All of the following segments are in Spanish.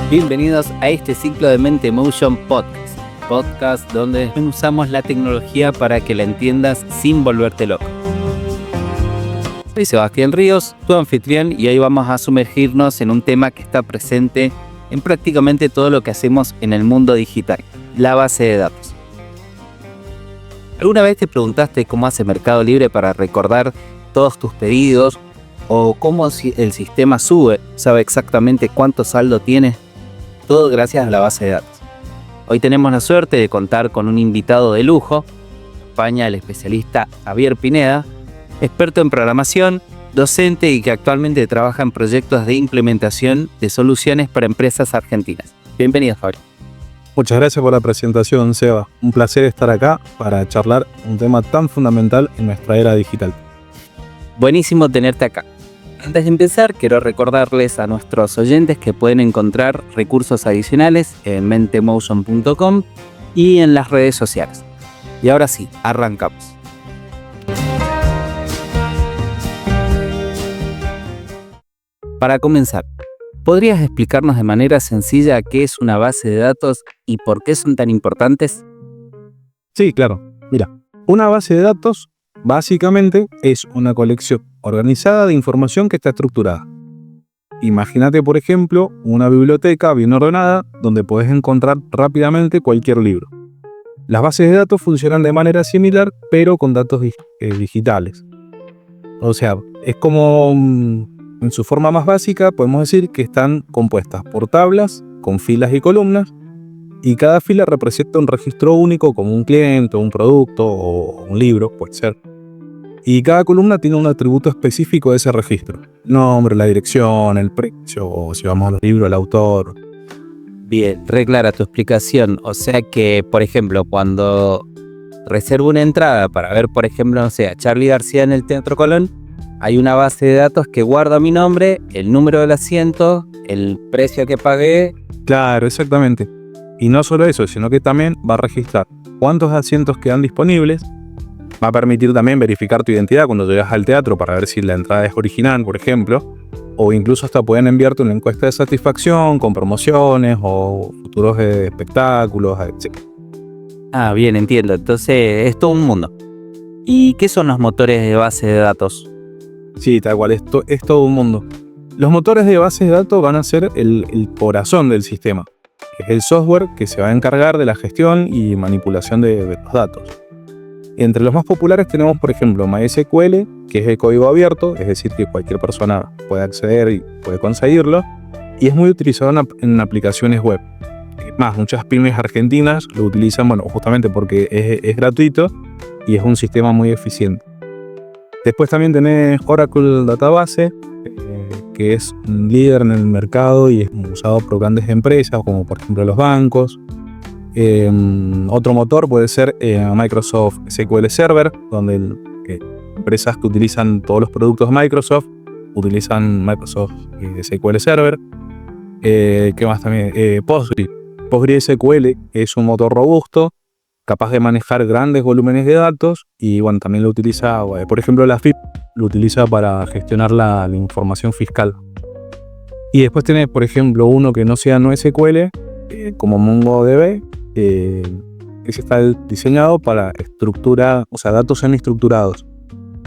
Bienvenidos a este ciclo de Mente Motion Podcast donde usamos la tecnología para que la entiendas sin volverte loco. Soy Sebastián Ríos, tu anfitrión, y hoy vamos a sumergirnos en un tema que está presente en prácticamente todo lo que hacemos en el mundo digital, la base de datos. ¿Alguna vez te preguntaste cómo hace Mercado Libre para recordar todos tus pedidos? ¿O cómo el sistema sabe exactamente cuánto saldo tienes? Todo gracias a la base de datos. Hoy tenemos la suerte de contar con un invitado de lujo, España, el especialista Javier Pineda, experto en programación, docente y que actualmente trabaja en proyectos de implementación de soluciones para empresas argentinas. Bienvenido, Javier. Muchas gracias por la presentación, Seba. Un placer estar acá para charlar un tema tan fundamental en nuestra era digital. Buenísimo tenerte acá. Antes de empezar, quiero recordarles a nuestros oyentes que pueden encontrar recursos adicionales en mentemotion.com y en las redes sociales. Y ahora sí, arrancamos. Para comenzar, ¿podrías explicarnos de manera sencilla qué es una base de datos y por qué son tan importantes? Sí, claro. Mira, una base de datos básicamente es una colección organizada de información que está estructurada. Imagínate, por ejemplo, una biblioteca bien ordenada donde puedes encontrar rápidamente cualquier libro. Las bases de datos funcionan de manera similar, pero con datos digitales. O sea, es como, en su forma más básica, podemos decir que están compuestas por tablas con filas y columnas, y cada fila representa un registro único como un cliente, un producto o un libro, puede ser. Y cada columna tiene un atributo específico de ese registro. El nombre, la dirección, el precio, o si vamos a los libros, el autor. Bien, re clara tu explicación. O sea que, por ejemplo, cuando reservo una entrada para ver, por ejemplo, no sé, a Charly García en el Teatro Colón, hay una base de datos que guarda mi nombre, el número del asiento, el precio que pagué. Claro, exactamente. Y no solo eso, sino que también va a registrar cuántos asientos quedan disponibles. Va a permitir también verificar tu identidad cuando llegas al teatro para ver si la entrada es original, por ejemplo. O incluso hasta pueden enviarte una encuesta de satisfacción con promociones o futuros espectáculos, etc. Ah, bien, entiendo. Entonces es todo un mundo. ¿Y qué son los motores de base de datos? Sí, tal cual, esto es todo un mundo. Los motores de base de datos van a ser el corazón del sistema. Es el software que se va a encargar de la gestión y manipulación de los datos. Entre los más populares tenemos, por ejemplo, MySQL, que es de código abierto, es decir, que cualquier persona puede acceder y puede conseguirlo, y es muy utilizado en aplicaciones web. Es más, muchas pymes argentinas lo utilizan, justamente porque es gratuito y es un sistema muy eficiente. Después también tenés Oracle Database, que es un líder en el mercado y es usado por grandes empresas, como por ejemplo los bancos. Otro motor puede ser Microsoft SQL Server, donde empresas que utilizan todos los productos de Microsoft utilizan Microsoft SQL Server. ¿Qué más también? PostgreSQL es un motor robusto, capaz de manejar grandes volúmenes de datos y también lo utiliza, por ejemplo, la FIP lo utiliza para gestionar la información fiscal. Y después tenés, por ejemplo, uno que no sea NoSQL, como MongoDB, ese está diseñado para datos semiestructurados.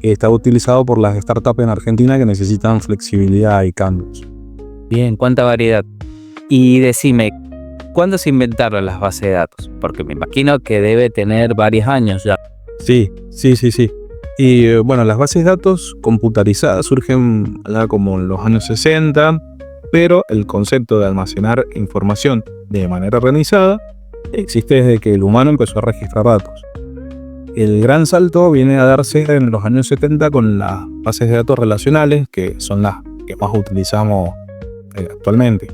Está utilizado por las startups en Argentina que necesitan flexibilidad y cambios. Bien, cuánta variedad. Y decime, ¿cuándo se inventaron las bases de datos? Porque me imagino que debe tener varios años ya. Sí. Y las bases de datos computarizadas surgen como en los años 60, pero el concepto de almacenar información de manera organizada existe desde que el humano empezó a registrar datos. El gran salto viene a darse en los años 70 con las bases de datos relacionales, que son las que más utilizamos actualmente.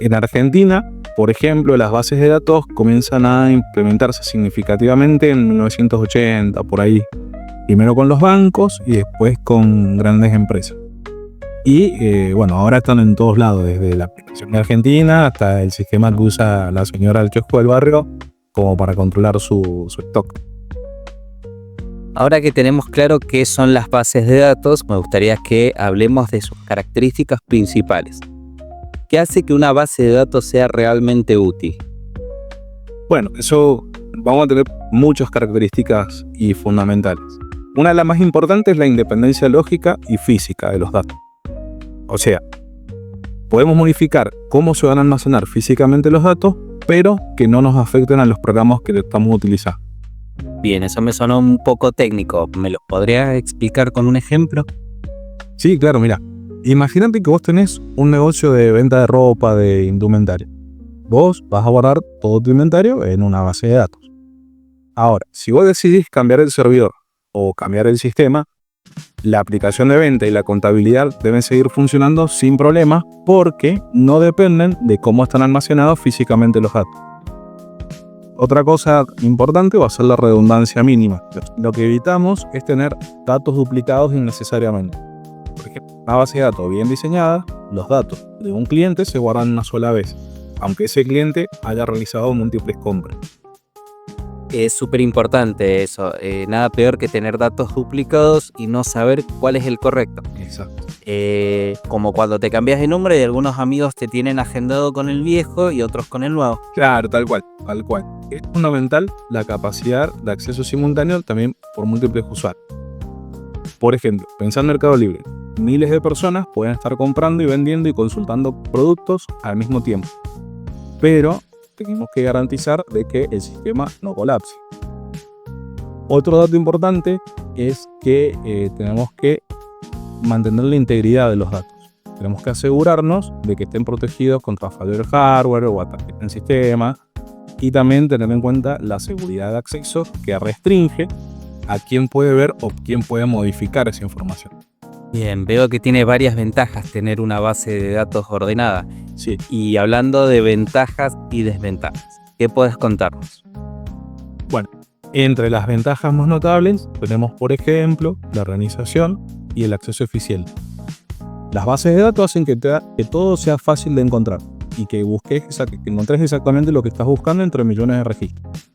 En Argentina, por ejemplo, las bases de datos comienzan a implementarse significativamente en 1980, por ahí. Primero con los bancos y después con grandes empresas. Y ahora están en todos lados, desde la aplicación de Argentina hasta el sistema que usa la señora del kiosco del barrio como para controlar su stock. Ahora que tenemos claro qué son las bases de datos, me gustaría que hablemos de sus características principales. ¿Qué hace que una base de datos sea realmente útil? Bueno, eso vamos a tener muchas características y fundamentales. Una de las más importantes es la independencia lógica y física de los datos. O sea, podemos modificar cómo se van a almacenar físicamente los datos, pero que no nos afecten a los programas que estamos utilizando. Bien, eso me sonó un poco técnico. ¿Me lo podrías explicar con un ejemplo? Sí, claro, mira. Imagínate que vos tenés un negocio de venta de ropa, de indumentaria. Vos vas a guardar todo tu inventario en una base de datos. Ahora, si vos decidís cambiar el servidor o cambiar el sistema, la aplicación de venta y la contabilidad deben seguir funcionando sin problemas porque no dependen de cómo están almacenados físicamente los datos. Otra cosa importante va a ser la redundancia mínima. Lo que evitamos es tener datos duplicados innecesariamente. Por ejemplo, una base de datos bien diseñada, los datos de un cliente se guardan una sola vez, aunque ese cliente haya realizado múltiples compras. Es súper importante eso. Nada peor que tener datos duplicados y no saber cuál es el correcto. Exacto. Como cuando te cambias de nombre y algunos amigos te tienen agendado con el viejo y otros con el nuevo. Claro, tal cual, tal cual. Es fundamental la capacidad de acceso simultáneo también por múltiples usuarios. Por ejemplo, pensá en Mercado Libre. Miles de personas pueden estar comprando y vendiendo y consultando productos al mismo tiempo. Pero tenemos que garantizar de que el sistema no colapse. Otro dato importante es que tenemos que mantener la integridad de los datos. Tenemos que asegurarnos de que estén protegidos contra fallos del hardware o ataques en el sistema, y también tener en cuenta la seguridad de acceso que restringe a quién puede ver o quién puede modificar esa información. Bien, veo que tiene varias ventajas tener una base de datos ordenada. Sí. Y hablando de ventajas y desventajas, ¿qué puedes contarnos? Bueno, entre las ventajas más notables tenemos, por ejemplo, la organización y el acceso eficiente. Las bases de datos hacen que todo sea fácil de encontrar y que encontres exactamente lo que estás buscando entre millones de registros.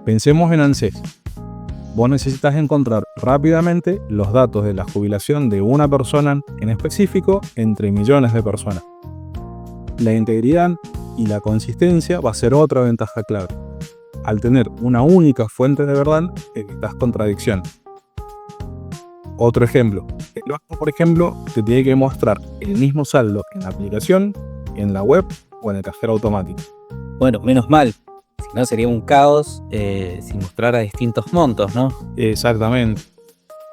Pensemos en ANSES. Vos necesitas encontrar rápidamente los datos de la jubilación de una persona en específico entre millones de personas. La integridad y la consistencia va a ser otra ventaja clave. Al tener una única fuente de verdad, evitas contradicciones. Otro ejemplo. El banco, por ejemplo, te tiene que mostrar el mismo saldo en la aplicación, en la web o en el cajero automático. Bueno, menos mal. Si no, sería un caos si mostrara distintos montos, ¿no? Exactamente.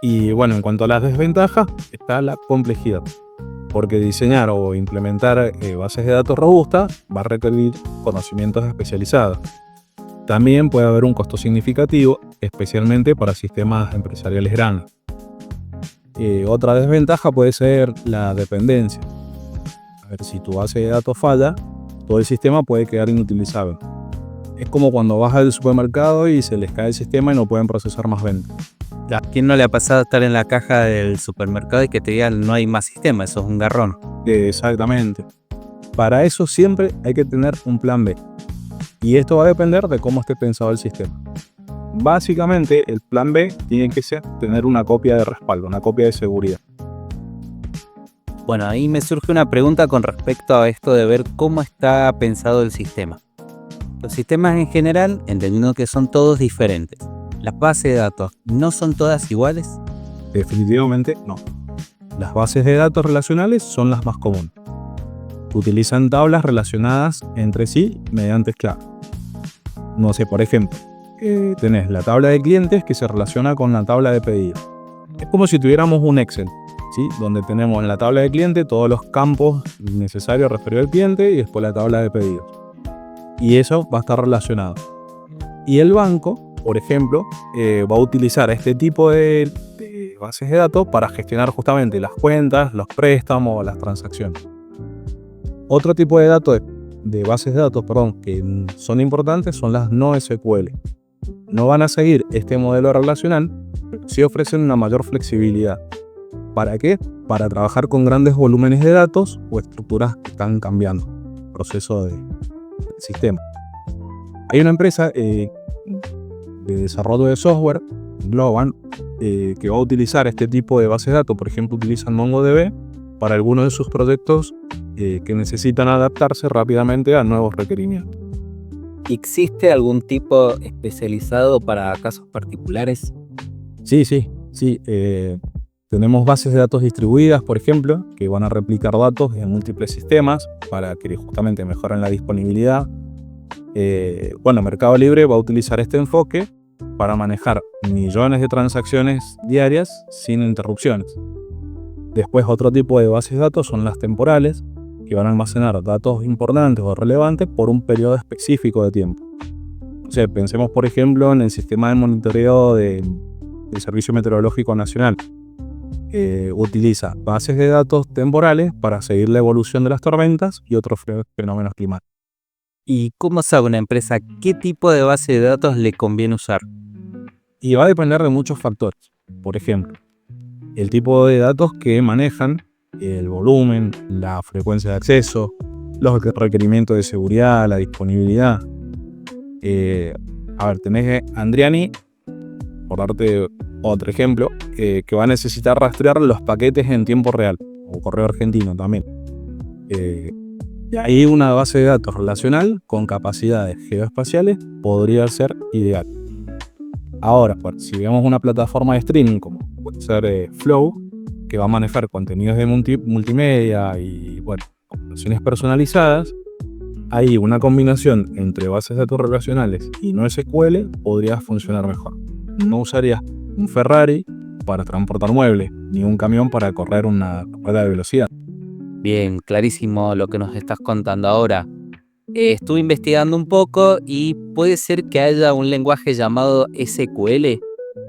Y bueno, en cuanto a las desventajas, está la complejidad. Porque diseñar o implementar bases de datos robustas va a requerir conocimientos especializados. También puede haber un costo significativo, especialmente para sistemas empresariales grandes. Otra desventaja puede ser la dependencia. A ver, si tu base de datos falla, todo el sistema puede quedar inutilizable. Es como cuando vas al supermercado y se les cae el sistema y no pueden procesar más ventas. ¿A quién no le ha pasado estar en la caja del supermercado y que te digan no hay más sistema? Eso es un garrón. Exactamente. Para eso siempre hay que tener un plan B. Y esto va a depender de cómo esté pensado el sistema. Básicamente, el plan B tiene que ser tener una copia de respaldo, una copia de seguridad. Bueno, ahí me surge una pregunta con respecto a esto de ver cómo está pensado el sistema. Los sistemas en general, entendiendo que son todos diferentes. ¿Las bases de datos no son todas iguales? Definitivamente no. Las bases de datos relacionales son las más comunes. Utilizan tablas relacionadas entre sí mediante claves. No sé, por ejemplo, tenés la tabla de clientes que se relaciona con la tabla de pedidos. Es como si tuviéramos un Excel, ¿sí? Donde tenemos en la tabla de cliente todos los campos necesarios referidos al cliente y después la tabla de pedidos. Y eso va a estar relacionado. Y el banco, por ejemplo, va a utilizar este tipo de bases de datos para gestionar justamente las cuentas, los préstamos o las transacciones. Otro tipo de datos, de bases de datos, que son importantes son las no SQL. No van a seguir este modelo relacional, pero sí ofrecen una mayor flexibilidad. ¿Para qué? Para trabajar con grandes volúmenes de datos o estructuras que están cambiando el proceso del sistema. Hay una empresa de desarrollo de software, Globant, que va a utilizar este tipo de bases de datos. Por ejemplo, utilizan MongoDB para algunos de sus proyectos que necesitan adaptarse rápidamente a nuevos requerimientos. ¿Existe algún tipo especializado para casos particulares? Sí. Tenemos bases de datos distribuidas, por ejemplo, que van a replicar datos en múltiples sistemas para que justamente mejoren la disponibilidad. Mercado Libre va a utilizar este enfoque para manejar millones de transacciones diarias sin interrupciones. Después, otro tipo de bases de datos son las temporales, que van a almacenar datos importantes o relevantes por un periodo específico de tiempo. O sea, pensemos, por ejemplo, en el sistema de monitoreo del Servicio Meteorológico Nacional. Utiliza bases de datos temporales para seguir la evolución de las tormentas y otros fenómenos climáticos. ¿Y cómo sabe una empresa qué tipo de base de datos le conviene usar? Y va a depender de muchos factores. Por ejemplo, el tipo de datos que manejan, el volumen, la frecuencia de acceso, los requerimientos de seguridad, la disponibilidad. Tenés Andriani, por darte otro ejemplo, que va a necesitar rastrear los paquetes en tiempo real, o correo argentino también. Y ahí una base de datos relacional con capacidades geoespaciales podría ser ideal. Ahora, si vemos una plataforma de streaming como puede ser Flow, que va a manejar contenidos de multimedia y operaciones personalizadas, ahí una combinación entre bases de datos relacionales y NoSQL podría funcionar mejor. No usarías un Ferrari para transportar muebles, ni un camión para correr una carrera de velocidad. Bien, clarísimo lo que nos estás contando ahora. Estuve investigando un poco y puede ser que haya un lenguaje llamado SQL.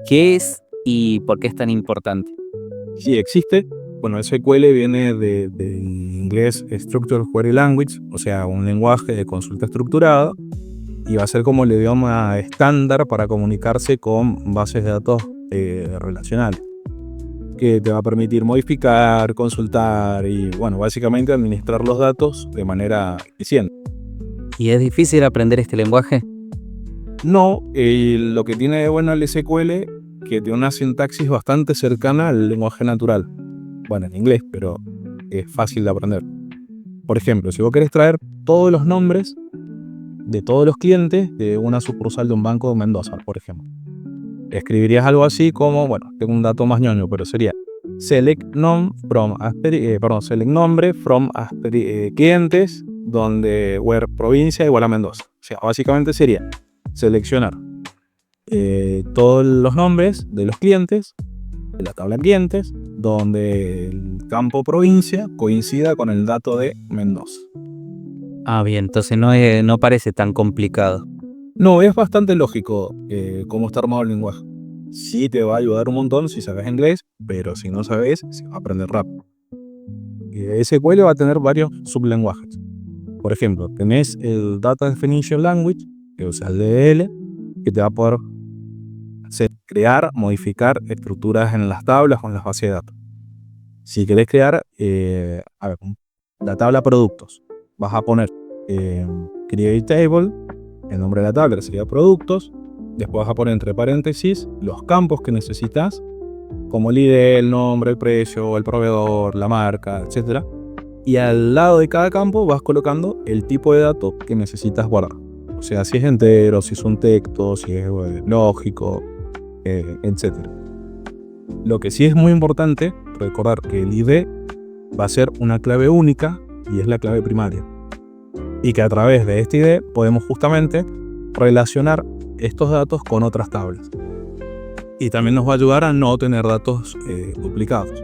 ¿Qué es y por qué es tan importante? Sí, existe. SQL viene del inglés Structured Query Language, o sea, un lenguaje de consulta estructurada, y va a ser como el idioma estándar para comunicarse con bases de datos relacionales, que te va a permitir modificar, consultar y, básicamente administrar los datos de manera eficiente. ¿Y es difícil aprender este lenguaje? No, lo que tiene de bueno el SQL que tiene una sintaxis bastante cercana al lenguaje natural. En inglés, pero es fácil de aprender. Por ejemplo, si vos querés traer todos los nombres de todos los clientes de una sucursal de un banco de Mendoza, por ejemplo, escribirías algo así como, tengo un dato más ñoño, pero sería select nombre from clientes donde where provincia igual a Mendoza. O sea, básicamente sería seleccionar todos los nombres de los clientes de la tabla de clientes donde el campo provincia coincida con el dato de Mendoza. Bien, entonces no parece tan complicado. No, es bastante lógico cómo está armado el lenguaje. Sí te va a ayudar un montón si sabes inglés, pero si no sabes, se va a aprender rápido. SQL va a tener varios sublenguajes. Por ejemplo, tenés el Data Definition Language, que usa el DDL, que te va a poder crear, modificar estructuras en las tablas o en las bases de datos. Si querés crear la tabla productos, vas a poner Create Table, el nombre de la tabla sería productos, después vas a poner entre paréntesis los campos que necesitas, como el ID, el nombre, el precio, el proveedor, la marca, etc. Y al lado de cada campo vas colocando el tipo de dato que necesitas guardar. O sea, si es entero, si es un texto, si es lógico, etc. Lo que sí es muy importante recordar que el ID va a ser una clave única y es la clave primaria. Y que a través de este ID podemos justamente relacionar estos datos con otras tablas. Y también nos va a ayudar a no tener datos duplicados.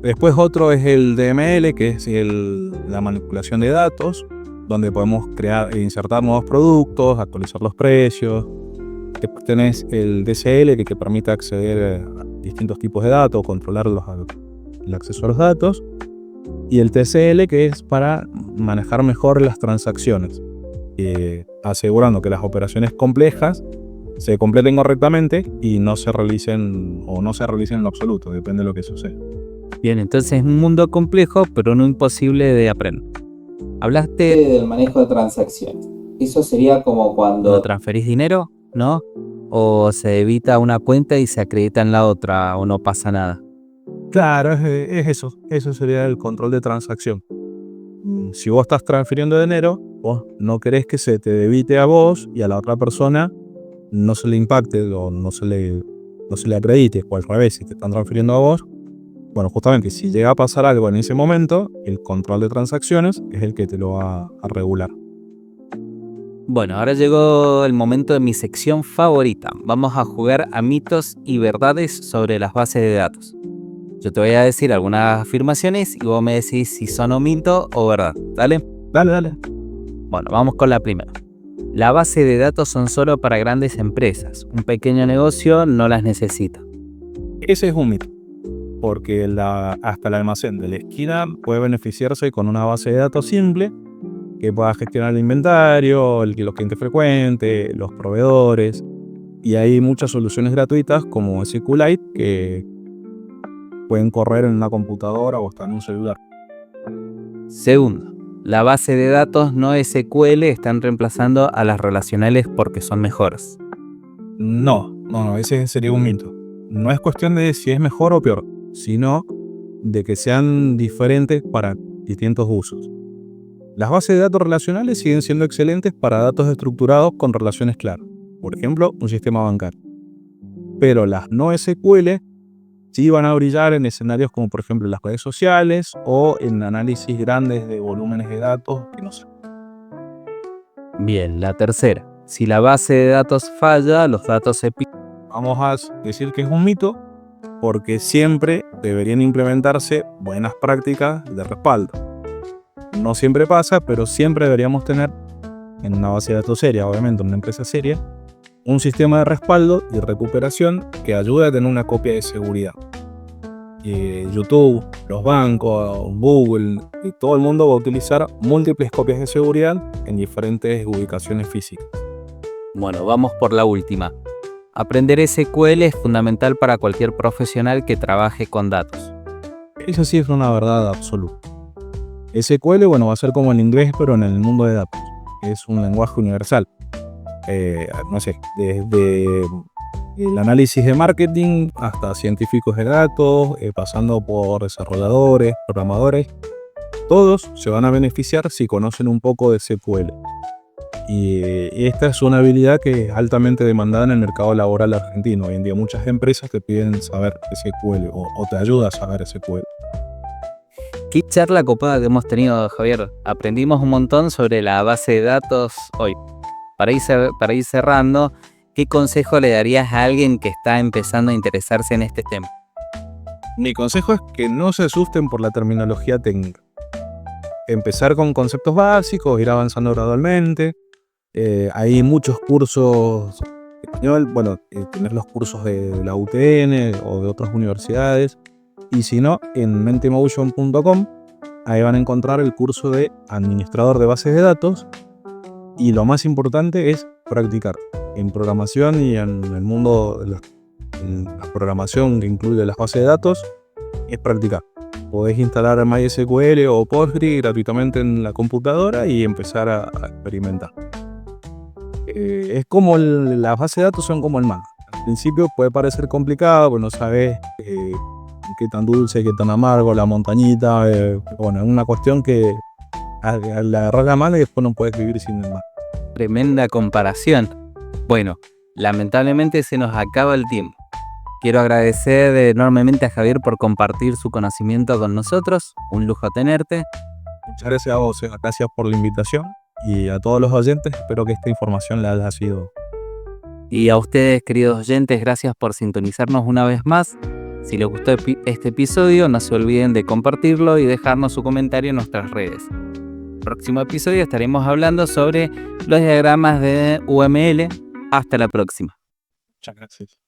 Después otro es el DML, que es la manipulación de datos, donde podemos crear e insertar nuevos productos, actualizar los precios. Después tenés el DCL, que permite acceder a distintos tipos de datos, controlar el acceso a los datos. Y el TCL, que es para manejar mejor las transacciones, asegurando que las operaciones complejas se completen correctamente y no se realicen en lo absoluto, depende de lo que suceda. Bien, entonces es un mundo complejo, pero no imposible de aprender. Hablaste del manejo de transacciones. Eso sería como cuando transferís dinero, ¿no? O se debita una cuenta y se acredita en la otra, o no pasa nada. Claro, es eso. Eso sería el control de transacción. Si vos estás transfiriendo dinero, vos no querés que se te debite a vos y a la otra persona no se le impacte o no se le acredite, o al revés, si te están transfiriendo a vos. Bueno, justamente si llega a pasar algo en ese momento, el control de transacciones es el que te lo va a regular. Bueno, ahora llegó el momento de mi sección favorita. Vamos a jugar a mitos y verdades sobre las bases de datos. Yo te voy a decir algunas afirmaciones y vos me decís si son o mito o verdad. ¿Dale? Dale. Bueno, vamos con la primera. La base de datos son solo para grandes empresas. Un pequeño negocio no las necesita. Ese es un mito, porque hasta el almacén de la esquina puede beneficiarse con una base de datos simple que pueda gestionar el inventario, los clientes frecuentes, los proveedores. Y hay muchas soluciones gratuitas como SQLite que pueden correr en una computadora o hasta en un celular. Segundo, la base de datos no SQL están reemplazando a las relacionales porque son mejores. No, ese sería un mito. No es cuestión de si es mejor o peor, sino de que sean diferentes para distintos usos. Las bases de datos relacionales siguen siendo excelentes para datos estructurados con relaciones claras, por ejemplo, un sistema bancario. Pero las no SQL sí van a brillar en escenarios como por ejemplo las redes sociales o en análisis grandes de volúmenes de datos que no sé. Bien, la tercera. Si la base de datos falla, los datos se pierden. Vamos a decir que es un mito porque siempre deberían implementarse buenas prácticas de respaldo. No siempre pasa, pero siempre deberíamos tener en una base de datos seria, obviamente en una empresa seria, un sistema de respaldo y recuperación que ayude a tener una copia de seguridad. YouTube, los bancos, Google y todo el mundo va a utilizar múltiples copias de seguridad en diferentes ubicaciones físicas. Bueno, vamos por la última. Aprender SQL es fundamental para cualquier profesional que trabaje con datos. Eso sí es una verdad absoluta. SQL, va a ser como el inglés, pero en el mundo de datos. Es un lenguaje universal. Desde el análisis de marketing hasta científicos de datos, pasando por desarrolladores, programadores, todos se van a beneficiar si conocen un poco de SQL. Y esta es una habilidad que es altamente demandada en el mercado laboral argentino. Hoy en día muchas empresas te piden saber SQL o te ayuda a saber SQL. Qué charla copada que hemos tenido, Javier. Aprendimos un montón sobre la base de datos hoy. Para ir cerrando, ¿qué consejo le darías a alguien que está empezando a interesarse en este tema? Mi consejo es que no se asusten por la terminología técnica. Empezar con conceptos básicos, ir avanzando gradualmente. Hay muchos cursos de español, tener los cursos de la UTN o de otras universidades. Y si no, en mentemotion.com, ahí van a encontrar el curso de administrador de bases de datos. Y lo más importante es practicar en programación y en el mundo de la programación que incluye las bases de datos, es practicar. Podés instalar MySQL o Postgre gratuitamente en la computadora y empezar a experimentar. Es como las bases de datos son como el mango. Al principio puede parecer complicado, pues no sabes qué tan dulce, qué tan amargo, la montañita. Es una cuestión que le agarras la mano y después no puedes vivir sin el mar. Tremenda comparación. Bueno, lamentablemente se nos acaba el tiempo. Quiero agradecer enormemente a Javier por compartir su conocimiento con nosotros. Un lujo tenerte. Muchas gracias a vos, gracias por la invitación y a todos los oyentes. Espero que esta información les haya sido. Y a ustedes, queridos oyentes, gracias por sintonizarnos una vez más. Si les gustó este episodio, no se olviden de compartirlo y dejarnos su comentario en nuestras redes. En el próximo episodio estaremos hablando sobre los diagramas de UML. Hasta la próxima. Muchas gracias.